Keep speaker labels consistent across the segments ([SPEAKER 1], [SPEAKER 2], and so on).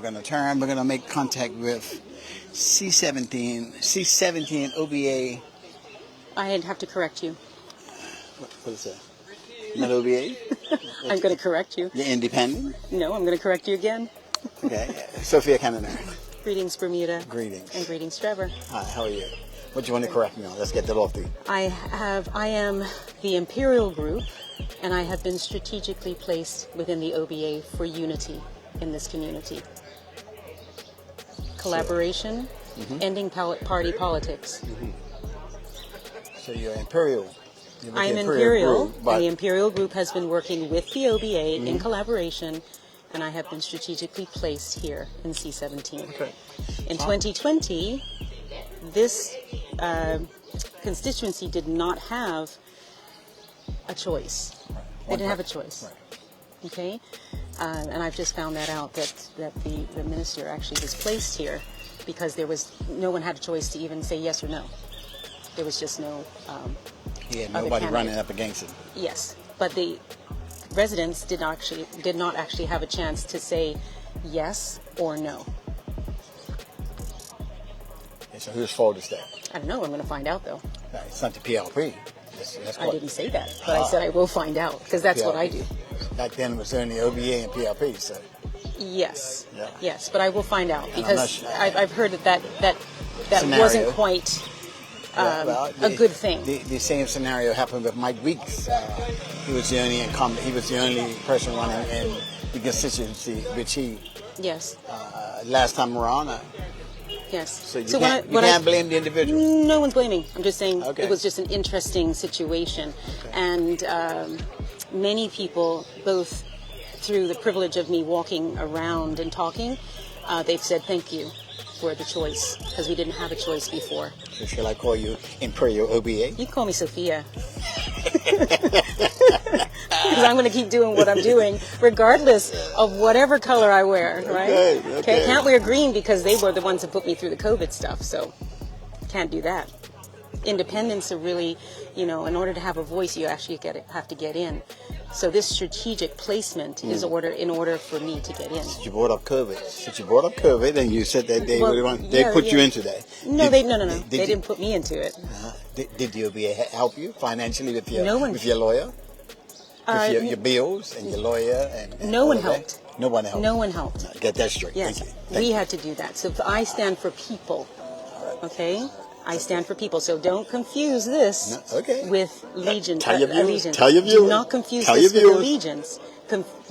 [SPEAKER 1] going to turn. We're going to make contact with C17 OBA.
[SPEAKER 2] I'd have to correct you.
[SPEAKER 1] What is that? Not OBA?
[SPEAKER 2] I'm going to correct you.
[SPEAKER 1] The Independent?
[SPEAKER 2] No, I'm going to correct you again.
[SPEAKER 1] Okay. Sophia Cannonier.
[SPEAKER 2] Greetings, Bermuda.
[SPEAKER 1] Greetings.
[SPEAKER 2] And greetings, Trevor.
[SPEAKER 1] Hi, how are you? What do you want to correct me on? Let's get that off the...
[SPEAKER 2] I am the Imperial Group, and I have been strategically placed within the OBA for unity in this community. Collaboration, ending party politics.
[SPEAKER 1] So you're Imperial.
[SPEAKER 2] I am Imperial, and the Imperial Group has been working with the OBA in collaboration, and I have been strategically placed here in C17.
[SPEAKER 1] Okay.
[SPEAKER 2] In 2020, this constituency did not have a choice. They didn't have a choice. Okay? And I've just found that out, that the minister actually was placed here because no one had a choice to even say yes or no. There was just no
[SPEAKER 1] he had nobody running up against him.
[SPEAKER 2] Yes, but the residents did not actually have a chance to say yes or no.
[SPEAKER 1] And so whose fault is that?
[SPEAKER 2] I don't know. I'm going to find out, though.
[SPEAKER 1] It's not the PLP.
[SPEAKER 2] I didn't say that, but I said I will find out, because that's
[SPEAKER 1] PLP.
[SPEAKER 2] what I do.
[SPEAKER 1] Back then it was only OBA and PLP, so...
[SPEAKER 2] Yes,
[SPEAKER 1] yeah.
[SPEAKER 2] Yes, but I will find out,
[SPEAKER 1] And
[SPEAKER 2] because I've heard that
[SPEAKER 1] scenario
[SPEAKER 2] wasn't quite a good thing.
[SPEAKER 1] The same scenario happened with Mike Weeks. He was the only incumbent. He was the only person running in the constituency, which he...
[SPEAKER 2] Yes.
[SPEAKER 1] Last time around.
[SPEAKER 2] Yes.
[SPEAKER 1] So you can't blame the individual.
[SPEAKER 2] No one's blaming. I'm just saying
[SPEAKER 1] Okay.
[SPEAKER 2] It was just an interesting situation, and many people, both through the privilege of me walking around and talking, they've said thank you for the choice, because we didn't have a choice before.
[SPEAKER 1] So shall I call you Imperial OBA?
[SPEAKER 2] You can call me Sophia. Because I'm going to keep doing what I'm doing, regardless of whatever color I wear, right? Okay. Can't wear green because they were the ones that put me through the COVID stuff, so can't do that. Independents are really, in order to have a voice, you actually have to get in. So this strategic placement is in order for me to get in.
[SPEAKER 1] You brought up COVID, and you said that they put you into that.
[SPEAKER 2] No, they didn't put me into it.
[SPEAKER 1] Did the OBA help you financially with your
[SPEAKER 2] with
[SPEAKER 1] your lawyer? With your bills and your lawyer and
[SPEAKER 2] no one helped.
[SPEAKER 1] No one helped.
[SPEAKER 2] No one helped.
[SPEAKER 1] Get that straight.
[SPEAKER 2] Yes,
[SPEAKER 1] Thank you.
[SPEAKER 2] We had to do that. So I stand for people. Okay, I stand for people. So don't confuse this with allegiance.
[SPEAKER 1] Tell your viewers.
[SPEAKER 2] Do not confuse this with allegiance.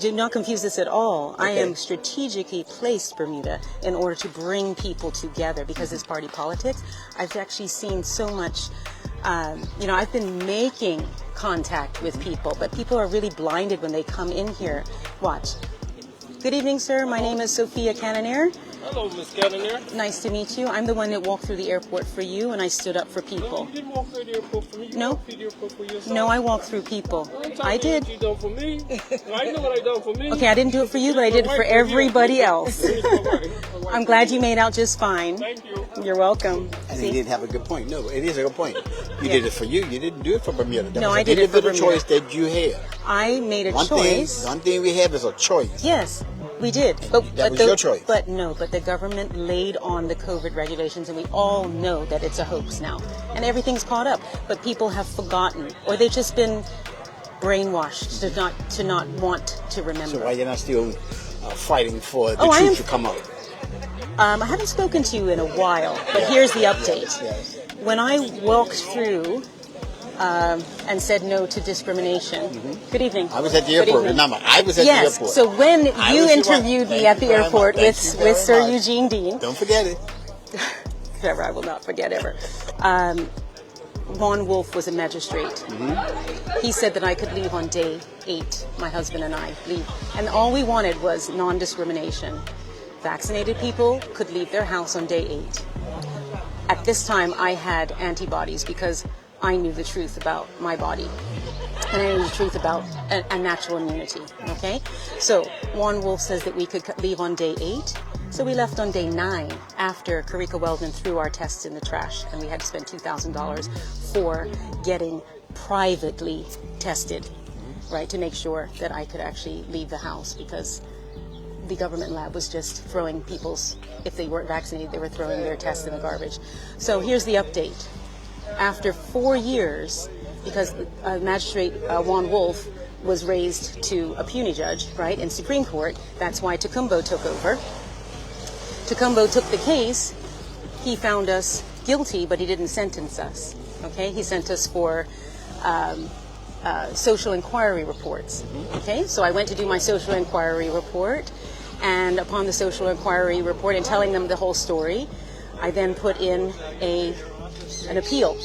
[SPEAKER 2] Do not confuse this at all. I am strategically placed, Bermuda, in order to bring people together, because it's party politics. I've actually seen so much. I've been making contact with people, but people are really blinded when they come in here. Watch. Good evening, sir. My name is Sophia Cannonier.
[SPEAKER 3] Hello, Miss Cannonier.
[SPEAKER 2] Nice to meet you. I'm the one that walked through the airport for you, and I stood up for people.
[SPEAKER 3] No, you didn't walk through the airport for me. You walked through the airport for yourself.
[SPEAKER 2] No, I walked through people. I did.
[SPEAKER 3] What you done for me? I know what I done for me.
[SPEAKER 2] Okay, I didn't do it for you, but I did it for everybody else. I'm glad you made out just fine.
[SPEAKER 3] Thank you.
[SPEAKER 2] You're welcome.
[SPEAKER 1] And he did have a good point. No, it is a good point. You did it for you. You didn't do it for Bermuda. That
[SPEAKER 2] No,
[SPEAKER 1] was
[SPEAKER 2] I did it for
[SPEAKER 1] Bermuda. Choice that you had.
[SPEAKER 2] I made a choice.
[SPEAKER 1] One thing we have is a choice.
[SPEAKER 2] Yes, we did. But
[SPEAKER 1] that was your choice.
[SPEAKER 2] But the government laid on the COVID regulations, and we all know that it's a hoax now. And everything's caught up. But people have forgotten, or they've just been brainwashed to not want to remember.
[SPEAKER 1] So why you're not still fighting for the truth to come out?
[SPEAKER 2] I haven't spoken to you in a while, but here's the update.
[SPEAKER 1] Yes.
[SPEAKER 2] When I walked through and said no to discrimination. Good evening.
[SPEAKER 1] I was at the airport. Remember, I was at the airport.
[SPEAKER 2] Yes. So when you interviewed me at the airport with Sir Eugene Dean.
[SPEAKER 1] Don't forget it.
[SPEAKER 2] Trevor, I will not forget ever. Ron Wolf was a magistrate. He said that I could leave on day 8. My husband and I leave. And all we wanted was non-discrimination. Vaccinated people could leave their house on day 8. At this time, I had antibodies because I knew the truth about my body. And I knew the truth about a natural immunity. Okay? So Juan Wolf says that we could leave on day 8. So we left on day 9 after Karika Weldon threw our tests in the trash, and we had to spend $2,000 for getting privately tested, right, to make sure that I could actually leave the house, because the government lab was just throwing people's, if they weren't vaccinated, they were throwing their tests in the garbage. So here's the update. After 4 years, because Magistrate Juan Wolf was raised to a puny judge, right, in Supreme Court, that's why Tocumbo took over. Tocumbo took the case. He found us guilty, but he didn't sentence us. Okay, he sent us for social inquiry reports. Okay, so I went to do my social inquiry report, and upon the social inquiry report and telling them the whole story, I then put in an appeal.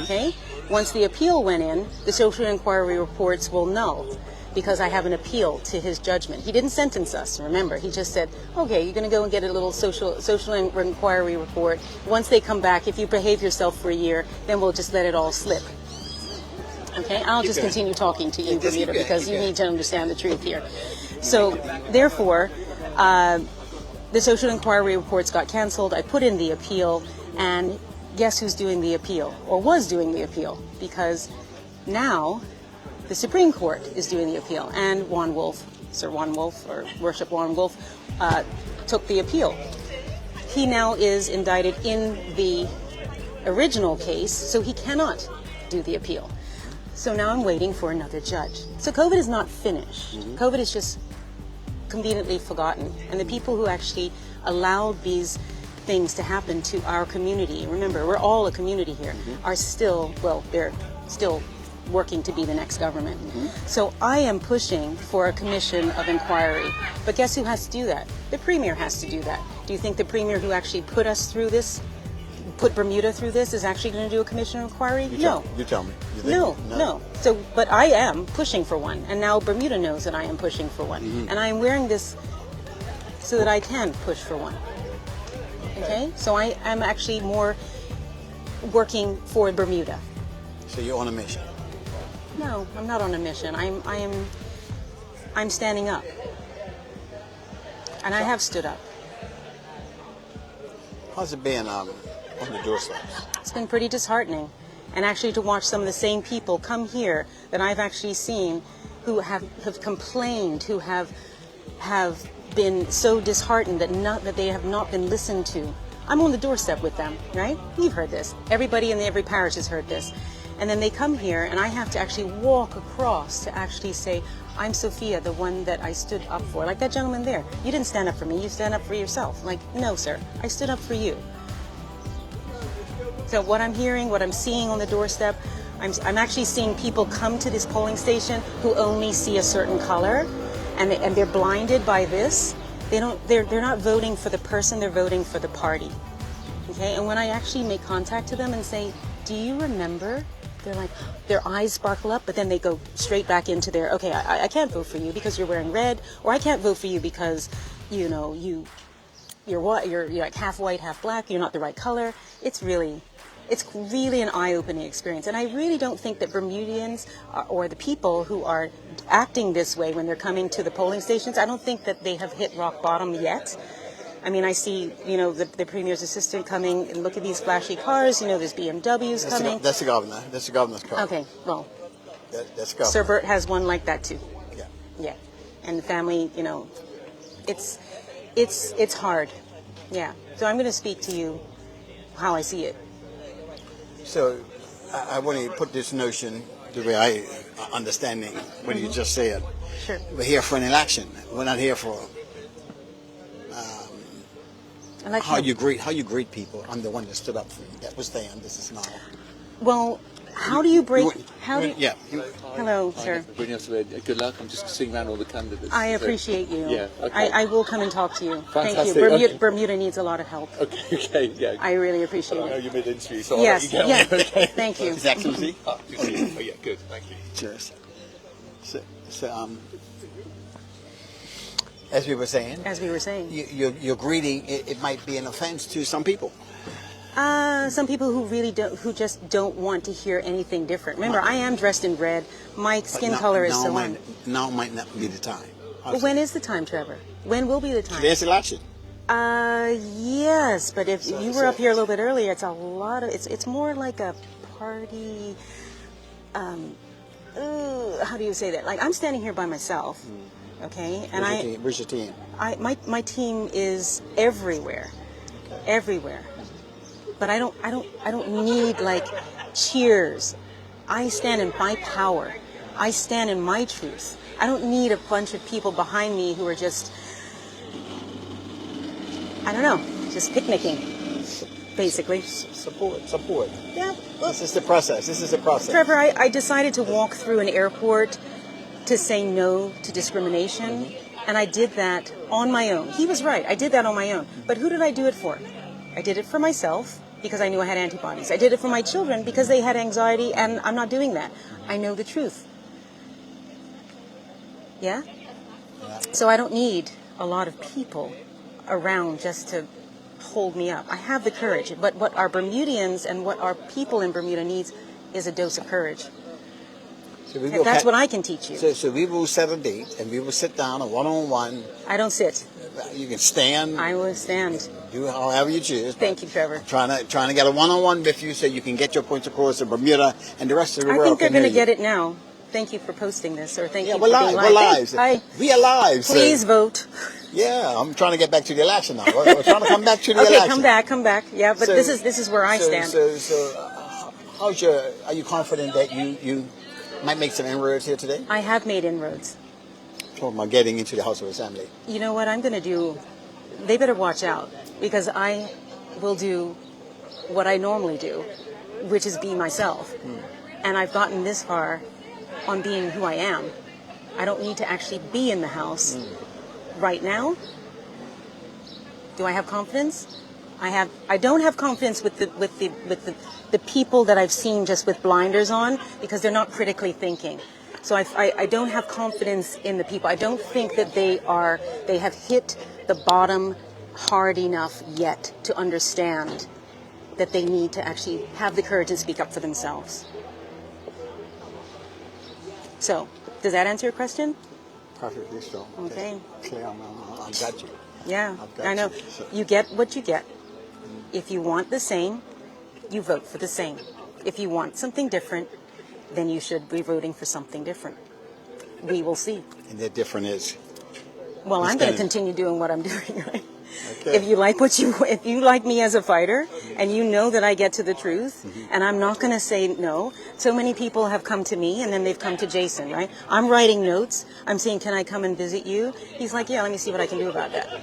[SPEAKER 2] Okay, once the appeal went in, the social inquiry reports will null, because I have an appeal to his judgment. He didn't sentence us, remember. He just said, okay, you're going to go and get a little social inquiry report. Once they come back, if you behave yourself for a year, then we'll just let it all slip. Okay, I'll just continue talking to you, Bermuda, because you need to understand the truth here. So, therefore, the social inquiry reports got canceled. I put in the appeal, and guess who's doing the appeal, or was doing the appeal? Because now the Supreme Court is doing the appeal, and Juan Wolf, Sir Juan Wolf, or Worship Juan Wolf, took the appeal. He now is indicted in the original case, so he cannot do the appeal. So now I'm waiting for another judge. So COVID is not finished. COVID is just conveniently forgotten. And the people who actually allowed these things to happen to our community, remember, we're all a community here, are still, well, they're still working to be the next government. So I am pushing for a commission of inquiry. But guess who has to do that? The Premier has to do that. Do you think the Premier who actually put us through this, put Bermuda through this, is actually going to do a commission of inquiry? No.
[SPEAKER 1] You tell me. You think
[SPEAKER 2] No. So, but I am pushing for one, and now Bermuda knows that I am pushing for one, and I am wearing this so that I can push for one. Okay, so I am actually more working for Bermuda.
[SPEAKER 1] So you're on a mission.
[SPEAKER 2] No, I'm not on a mission. I'm standing up, and I have stood up.
[SPEAKER 1] How's it been on the doorstep?
[SPEAKER 2] It's been pretty disheartening, and actually to watch some of the same people come here that I've actually seen, who have complained, who have been so disheartened that they have not been listened to. I'm on the doorstep with them, right? You've heard this. Everybody in every parish has heard this. And then they come here, and I have to actually walk across to actually say, I'm Sophia, the one that I stood up for. Like that gentleman there. You didn't stand up for me, you stand up for yourself. Like, no, sir, I stood up for you. So what I'm hearing, what I'm seeing on the doorstep, I'm actually seeing people come to this polling station who only see a certain color, and they're blinded by this. They're not voting for the person, they're voting for the party. Okay, and when I actually make contact to them and say, do you remember? They're like, their eyes sparkle up, but then they go straight back into their, okay, I can't vote for you because you're wearing red, or I can't vote for you because, you're like half white, half black, you're not the right color. It's really an eye-opening experience. And I really don't think that Bermudians or the people who are acting this way when they're coming to the polling stations, I don't think that they have hit rock bottom yet. I mean, I see, the Premier's assistant coming, and look at these flashy cars, there's BMWs coming.
[SPEAKER 1] That's the governor. That's the governor's car.
[SPEAKER 2] Okay, well,
[SPEAKER 1] that's governor.
[SPEAKER 2] Sir Bert has one like that too.
[SPEAKER 1] Yeah.
[SPEAKER 2] Yeah. And the family, it's hard. Yeah. So I'm going to speak to you how I see it.
[SPEAKER 1] So I want to put this notion the way I understand it, what you just said.
[SPEAKER 2] Sure.
[SPEAKER 1] We're here for an election. We're not here for how you greet people. I'm the one that stood up for you. That was then. This is now.
[SPEAKER 2] Well, how do you break?
[SPEAKER 1] Yeah.
[SPEAKER 2] Hello, sir.
[SPEAKER 4] Good luck. I'm just seeing around all the candidates.
[SPEAKER 2] I appreciate you.
[SPEAKER 4] Yeah. Okay.
[SPEAKER 2] I will come and talk to you.
[SPEAKER 4] Fantastic.
[SPEAKER 2] Thank you.
[SPEAKER 4] Okay.
[SPEAKER 2] Bermuda needs a lot of help.
[SPEAKER 4] Okay. Yeah.
[SPEAKER 2] I really appreciate
[SPEAKER 4] I know
[SPEAKER 2] it.
[SPEAKER 4] you're mid-interview, so
[SPEAKER 2] Yes.
[SPEAKER 4] I'll let you go.
[SPEAKER 2] Yes.
[SPEAKER 4] Okay.
[SPEAKER 2] Thank you.
[SPEAKER 1] His Excellency.
[SPEAKER 4] Oh, yeah. Good. Thank you.
[SPEAKER 1] Cheers. So, as we were saying, your greeting, it might be an offense to some people.
[SPEAKER 2] Some people who just don't want to hear anything different. Remember, I am dressed in red. My skin color is so on.
[SPEAKER 1] Now might not be the time.
[SPEAKER 2] But when is the time, Trevor? When will be the time?
[SPEAKER 1] Today's election.
[SPEAKER 2] Yes, but if you were up here a little bit earlier, it's a lot of. It's more like a party. How do you say that? Like, I'm standing here by myself, Okay,
[SPEAKER 1] Where's your team?
[SPEAKER 2] My team is everywhere, everywhere. But I don't need like cheers. I stand in my power. I stand in my truth. I don't need a bunch of people behind me who are just, I don't know, just picnicking, basically.
[SPEAKER 1] Support.
[SPEAKER 2] Yeah.
[SPEAKER 1] This is the process.
[SPEAKER 2] Trevor, I decided to walk through an airport to say no to discrimination, and I did that on my own. He was right. I did that on my own. But who did I do it for? I did it for myself because I knew I had antibodies. I did it for my children because they had anxiety, and I'm not doing that. I know the truth. Yeah? So I don't need a lot of people around just to hold me up. I have the courage. But what our Bermudians and what our people in Bermuda needs is a dose of courage.
[SPEAKER 1] So
[SPEAKER 2] That's what I can teach you.
[SPEAKER 1] So we will set a date and we will sit down a one-on-one.
[SPEAKER 2] I don't sit.
[SPEAKER 1] You can stand.
[SPEAKER 2] I will stand.
[SPEAKER 1] Do however you choose.
[SPEAKER 2] Thank you, Trevor.
[SPEAKER 1] Trying to get a one-on-one with you so you can get your points across to Bermuda and the rest of the world.
[SPEAKER 2] I think they're going to
[SPEAKER 1] get
[SPEAKER 2] get it now. Thank you for posting this, or thank you for
[SPEAKER 1] we're
[SPEAKER 2] being
[SPEAKER 1] live. We're live.
[SPEAKER 2] Hi.
[SPEAKER 1] We are live.
[SPEAKER 2] Please vote.
[SPEAKER 1] Yeah, I'm trying to get back to the election now. We're trying to come back to the
[SPEAKER 2] Okay,
[SPEAKER 1] election.
[SPEAKER 2] come back. Yeah, but this is where I stand.
[SPEAKER 1] Are you confident that you might make some inroads here today?
[SPEAKER 2] I have made inroads.
[SPEAKER 1] Talking about getting into the House of Assembly.
[SPEAKER 2] You know what I'm going to do? They better watch out, because I will do what I normally do, which is be myself. And I've gotten this far on being who I am. I don't need to actually be in the House right now. Do I have confidence? I don't have confidence with the people that I've seen just with blinders on, because they're not critically thinking. So I don't have confidence in the people. I don't think that they have hit the bottom hard enough yet to understand that they need to actually have the courage and speak up for themselves. So, does that answer your question?
[SPEAKER 1] Perfectly so.
[SPEAKER 2] Okay.
[SPEAKER 1] Clear, I got you.
[SPEAKER 2] Yeah,
[SPEAKER 1] got
[SPEAKER 2] I know.
[SPEAKER 1] you. So-
[SPEAKER 2] You get what you get. If you want the same, you vote for the same. If you want something different, then you should be voting for something different. We will see.
[SPEAKER 1] And the difference is.
[SPEAKER 2] Well, I'm going to
[SPEAKER 1] Understand.
[SPEAKER 2] continue doing what I'm doing, right?
[SPEAKER 1] Okay.
[SPEAKER 2] If you like me as a fighter, and you know that I get to the truth, and I'm not going to say no. So many people have come to me, and then they've come to Jason, right? I'm writing notes. I'm saying, can I come and visit you? He's like, yeah, let me see what I can do about that.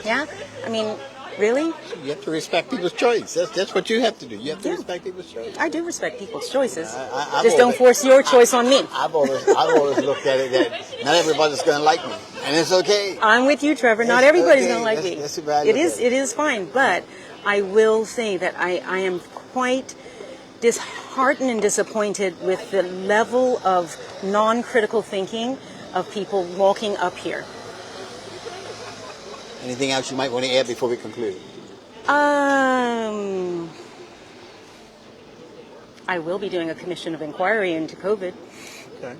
[SPEAKER 2] Yeah? I mean, really?
[SPEAKER 1] You have to respect people's choice. That's what you have to do. You have to respect people's choice.
[SPEAKER 2] I do respect people's choices.
[SPEAKER 1] I've
[SPEAKER 2] Just don't
[SPEAKER 1] always-
[SPEAKER 2] force your choice on me.
[SPEAKER 1] I've always looked at it that not everybody's going to like me, and it's okay.
[SPEAKER 2] I'm with you, Trevor. Not
[SPEAKER 1] It's
[SPEAKER 2] everybody's
[SPEAKER 1] okay.
[SPEAKER 2] going to like me.
[SPEAKER 1] That's about
[SPEAKER 2] It
[SPEAKER 1] it.
[SPEAKER 2] is fine. But I will say that I am quite disheartened and disappointed with the level of non-critical thinking of people walking up here.
[SPEAKER 1] Anything else you might want to add before we conclude?
[SPEAKER 2] I will be doing a commission of inquiry into COVID.
[SPEAKER 1] Okay.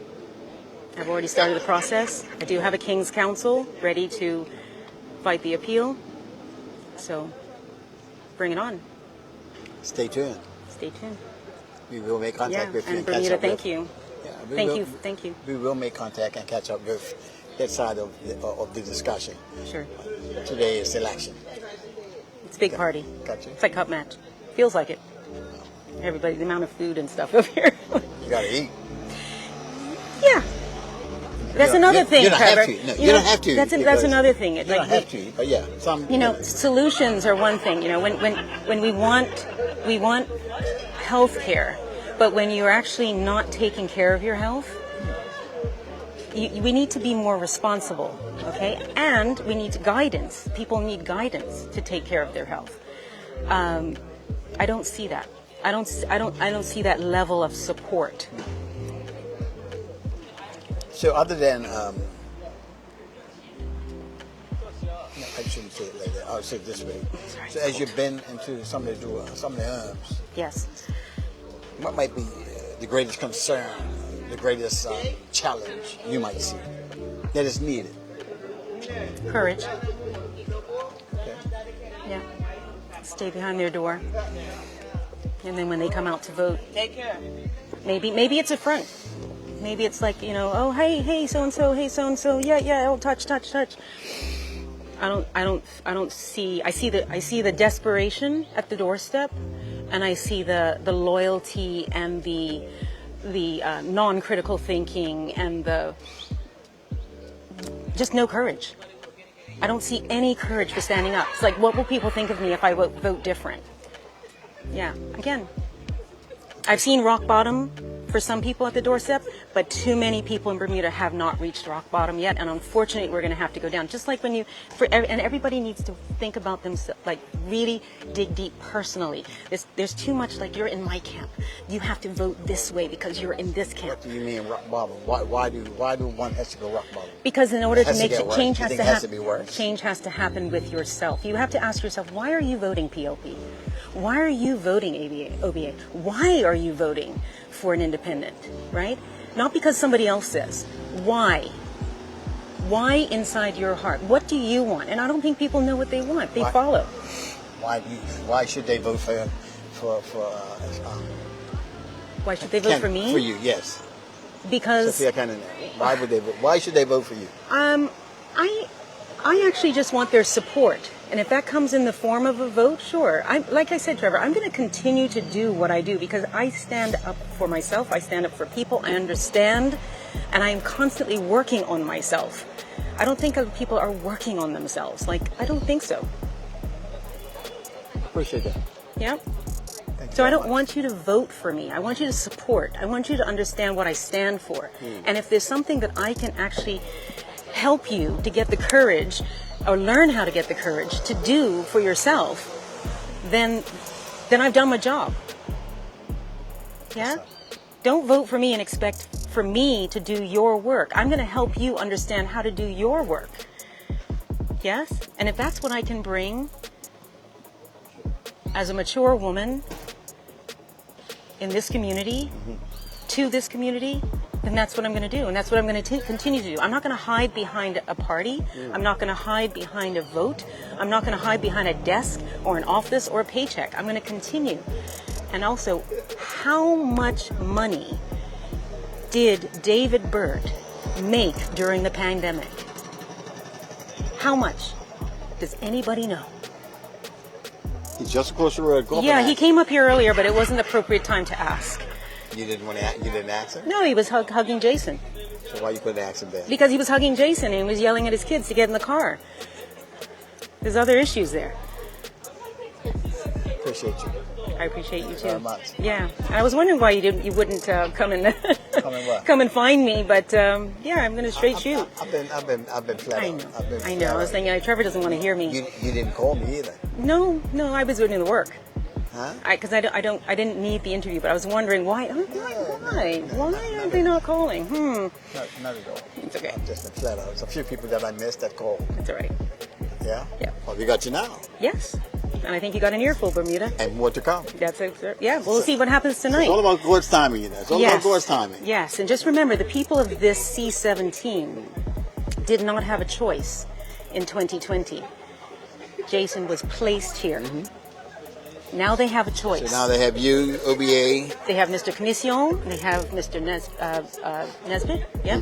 [SPEAKER 2] I've already started the process. I do have a King's Counsel ready to fight the appeal. So, bring it on.
[SPEAKER 1] Stay tuned.
[SPEAKER 2] Stay tuned.
[SPEAKER 1] We will make contact with you
[SPEAKER 2] and
[SPEAKER 1] and catch
[SPEAKER 2] Bermuda,
[SPEAKER 1] up
[SPEAKER 2] thank
[SPEAKER 1] with.
[SPEAKER 2] you.
[SPEAKER 1] Yeah,
[SPEAKER 2] Thank you.
[SPEAKER 1] We will make contact and catch up with that side of the discussion.
[SPEAKER 2] Sure.
[SPEAKER 1] Today is election.
[SPEAKER 2] It's a big party.
[SPEAKER 1] Gotcha.
[SPEAKER 2] It's like cup match. Feels like it. Everybody, the amount of food and stuff up here.
[SPEAKER 1] You got to eat.
[SPEAKER 2] Yeah. That's another thing,
[SPEAKER 1] You don't
[SPEAKER 2] Trevor.
[SPEAKER 1] have to. No, you don't have to.
[SPEAKER 2] That's
[SPEAKER 1] because
[SPEAKER 2] another thing.
[SPEAKER 1] You don't have to, but yeah, some.
[SPEAKER 2] Solutions are one thing. When we want health care, but when you're actually not taking care of your health, we need to be more responsible, okay? And we need guidance. People need guidance to take care of their health. I don't see that. I don't see that level of support.
[SPEAKER 1] So other than, I shouldn't say it like that. I'll say it this way. So as you've been into some of the homes,
[SPEAKER 2] Yes.
[SPEAKER 1] what might be the greatest concern, the greatest challenge you might see that is needed?
[SPEAKER 2] Courage.
[SPEAKER 1] Okay.
[SPEAKER 2] Yeah. Stay behind their door. And then when they come out to vote,
[SPEAKER 5] Take care.
[SPEAKER 2] maybe it's a front. Maybe it's like, oh, hey, so-and-so, hey, so-and-so, yeah, oh, touch. I don't see, I see the desperation at the doorstep, and I see the loyalty and the non-critical thinking and the just no courage. I don't see any courage for standing up. It's like, what will people think of me if I vote different? Yeah, again, I've seen rock bottom for some people at the doorstep, but too many people in Bermuda have not reached rock bottom yet, and unfortunately we're going to have to go down. Just like and everybody needs to think about themselves, like really dig deep personally. There's too much like, you're in my camp, you have to vote this way because you're in this camp.
[SPEAKER 1] What do you mean rock bottom? Why do one has to go rock bottom?
[SPEAKER 2] Because in order to make change
[SPEAKER 1] has to be worse.
[SPEAKER 2] Change has to happen with yourself. You have to ask yourself, why are you voting PLP? Why are you voting OBA? Why are you voting for an independent, right? Not because somebody else says. Why? Why inside your heart? What do you want? And I don't think people know what they want. They follow.
[SPEAKER 1] Why should they vote for
[SPEAKER 2] why should they vote for me?
[SPEAKER 1] For you, yes.
[SPEAKER 2] Because
[SPEAKER 1] Sophia Cannonier. Why would they vote? Why should they vote for you?
[SPEAKER 2] I actually just want their support. And if that comes in the form of a vote, sure. Like I said, Trevor, I'm going to continue to do what I do because I stand up for myself. I stand up for people. I understand. And I am constantly working on myself. I don't think other people are working on themselves. Like, I don't think so.
[SPEAKER 1] Appreciate that.
[SPEAKER 2] Yeah?
[SPEAKER 1] Thank you
[SPEAKER 2] So I
[SPEAKER 1] very
[SPEAKER 2] don't
[SPEAKER 1] much.
[SPEAKER 2] want you to vote for me. I want you to support. I want you to understand what I stand for. And if there's something that I can actually help you to get the courage or learn how to get the courage to do for yourself, then I've done my job. Yeah? Don't vote for me and expect for me to do your work. I'm going to help you understand how to do your work. Yes? And if that's what I can bring as a mature woman in this community, to this community, then that's what I'm going to do, and that's what I'm going to continue to do. I'm not going to hide behind a party. I'm not going to hide behind a vote. I'm not going to hide behind a desk or an office or a paycheck. I'm going to continue. And also, how much money did David Byrd make during the pandemic? How much? Does anybody know?
[SPEAKER 1] He's just across the road. Go up
[SPEAKER 2] Yeah,
[SPEAKER 1] and
[SPEAKER 2] he
[SPEAKER 1] ask.
[SPEAKER 2] came up here earlier, but it wasn't the appropriate time to ask.
[SPEAKER 1] You didn't ask him?
[SPEAKER 2] No, he was hugging Jason.
[SPEAKER 1] So why you couldn't ask him then?
[SPEAKER 2] Because he was hugging Jason and he was yelling at his kids to get in the car. There's other issues there.
[SPEAKER 1] Appreciate you.
[SPEAKER 2] I appreciate you too.
[SPEAKER 1] Very much.
[SPEAKER 2] Yeah, I was wondering why you wouldn't come and
[SPEAKER 1] Come and what?
[SPEAKER 2] come and find me, but yeah, I'm gonna straight shoot.
[SPEAKER 1] I've been flat
[SPEAKER 2] I
[SPEAKER 1] out.
[SPEAKER 2] know.
[SPEAKER 1] I've been
[SPEAKER 2] I
[SPEAKER 1] flat
[SPEAKER 2] know. I was
[SPEAKER 1] out.
[SPEAKER 2] thinking Trevor doesn't want to hear me.
[SPEAKER 1] You didn't call me either.
[SPEAKER 2] No, I was doing the work.
[SPEAKER 1] Huh?
[SPEAKER 2] Because I didn't need the interview, but I was wondering why aren't they not calling?
[SPEAKER 1] Not at all.
[SPEAKER 2] It's okay.
[SPEAKER 1] I've just been flat out. There's a few people that I missed that called.
[SPEAKER 2] It's all right.
[SPEAKER 1] Yeah?
[SPEAKER 2] Yeah.
[SPEAKER 1] Well, we got you now.
[SPEAKER 2] Yes, and I think you got an earful, Bermuda.
[SPEAKER 1] And more to come.
[SPEAKER 2] That's it, sir. Yeah, we'll see what happens tonight.
[SPEAKER 1] It's all about God's timing, you know. It's all about God's timing.
[SPEAKER 2] Yes, and just remember, the people of this C-17 did not have a choice in 2020. Jason was placed here. Now they have a choice.
[SPEAKER 1] So now they have you, OBA.
[SPEAKER 2] They have Mr. Commission, they have Mr. Nesbitt. Yeah?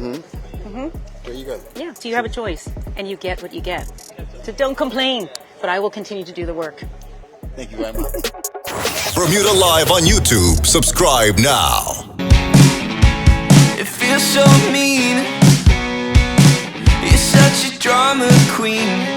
[SPEAKER 1] There you go.
[SPEAKER 2] Yeah, so you have a choice, and you get what you get. So don't complain, but I will continue to do the work.
[SPEAKER 1] Thank you very much.
[SPEAKER 5] Bermuda Live on YouTube. Subscribe now.
[SPEAKER 6] It feels so mean. You're such a drama queen.